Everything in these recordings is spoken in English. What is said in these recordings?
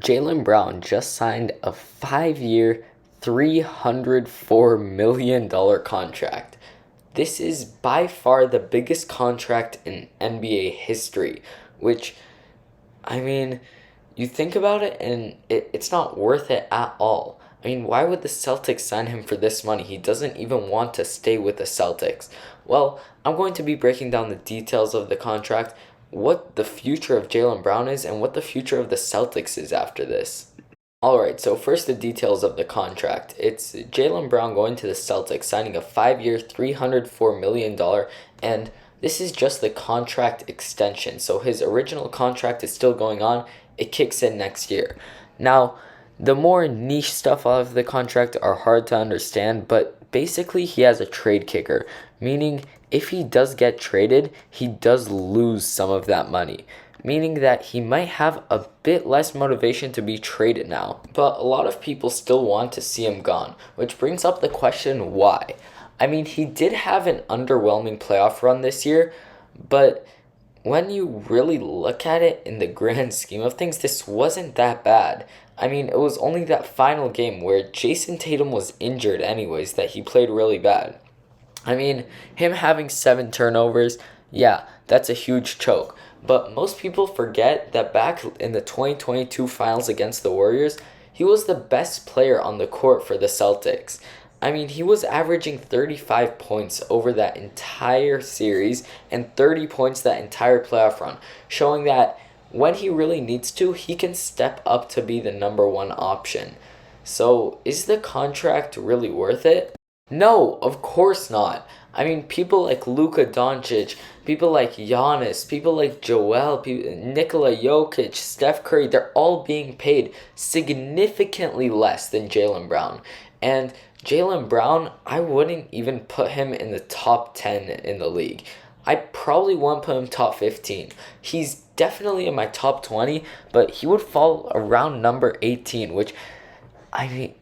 Jaylen Brown just signed a 5-year, $304 million contract. This is by far the biggest contract in NBA history, which, I mean, you think about it and it's not worth it at all. I mean, why would the Celtics sign him for this money? He doesn't even want to stay with the Celtics. Well, I'm going to be breaking down the details of the contract, what the future of Jaylen Brown is, and what the future of the Celtics is after this. Alright, so first the details of the contract. It's Jaylen Brown going to the Celtics, signing a 5-year, $304 million, and this is just the contract extension. So his original contract is still going on. It kicks in next year. Now, the more niche stuff of the contract are hard to understand, but basically he has a trade kicker, meaning if he does get traded, he does lose some of that money, meaning that he might have a bit less motivation to be traded now. But a lot of people still want to see him gone, which brings up the question why. I mean, he did have an underwhelming playoff run this year, but when you really look at it in the grand scheme of things, this wasn't that bad. I mean, it was only that final game where Jason Tatum was injured anyways that he played really bad. I mean, him having 7 turnovers, yeah, that's a huge choke. But most people forget that back in the 2022 finals against the Warriors, he was the best player on the court for the Celtics. I mean, he was averaging 35 points over that entire series and 30 points that entire playoff run, showing that when he really needs to, he can step up to be the number one option. So, is the contract really worth it? No, of course not. I mean, people like Luka Doncic, people like Giannis, people like Joel, Nikola Jokic, Steph Curry, they're all being paid significantly less than Jaylen Brown. And Jaylen Brown, I wouldn't even put him in the top 10 in the league. I probably wouldn't put him top 15. He's definitely in my top 20, but he would fall around number 18, which, I mean,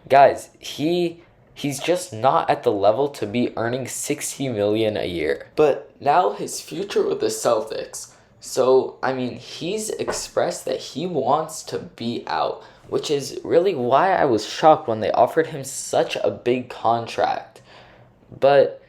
guys, he's just not at the level to be earning $60 million a year. But now his future with the Celtics. So, I mean, he's expressed that he wants to be out, which is really why I was shocked when they offered him such a big contract. But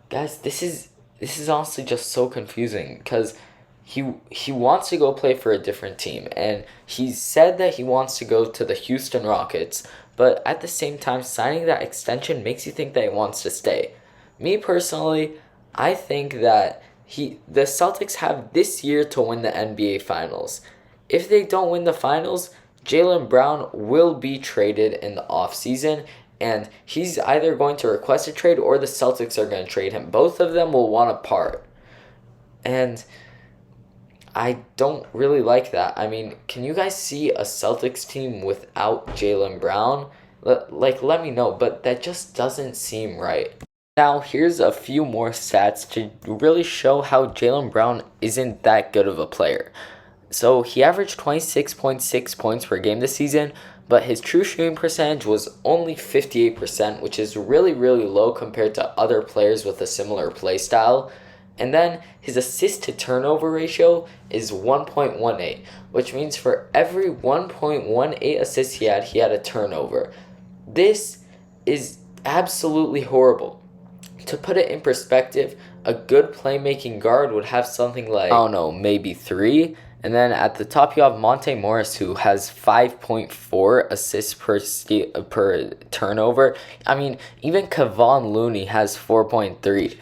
guys, this is honestly just so confusing because he wants to go play for a different team, and he said that he wants to go to the Houston Rockets, but at the same time signing that extension makes you think that he wants to stay. Me personally, I think that the Celtics have this year to win the NBA Finals. If they don't win the finals, Jaylen Brown will be traded in the offseason, and he's either going to request a trade or the Celtics are going to trade him. Both of them will want to part. And I don't really like that. I mean, can you guys see a Celtics team without Jaylen Brown? Let me know, but that just doesn't seem right. Now, here's a few more stats to really show how Jaylen Brown isn't that good of a player. So, he averaged 26.6 points per game this season, but his true shooting percentage was only 58%, which is really, really low compared to other players with a similar play style. And then his assist to turnover ratio is 1.18, which means for every 1.18 assists he had a turnover. This is absolutely horrible. To put it in perspective, a good playmaking guard would have something like, I don't know, maybe 3. And then at the top you have Monte Morris, who has 5.4 assists per turnover. I mean, even Kevon Looney has 4.3.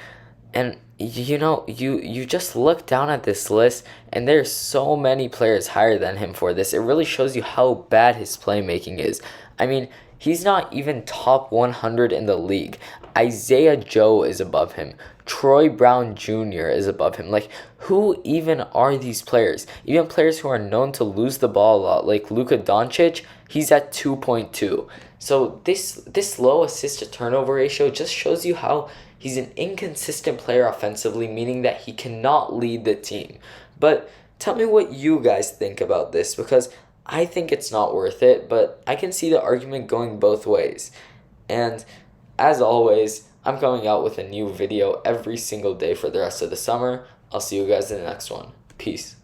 And you just look down at this list, and there's so many players higher than him for this. It really shows you how bad his playmaking is. I mean, he's not even top 100 in the league. Isaiah Joe is above him. Troy Brown Jr. is above him. Like, who even are these players? Even players who are known to lose the ball a lot, like Luka Doncic, he's at 2.2. So this low assist to turnover ratio just shows you how he's an inconsistent player offensively, meaning that he cannot lead the team. But tell me what you guys think about this, because I think it's not worth it, but I can see the argument going both ways. And as always, I'm coming out with a new video every single day for the rest of the summer. I'll see you guys in the next one. Peace.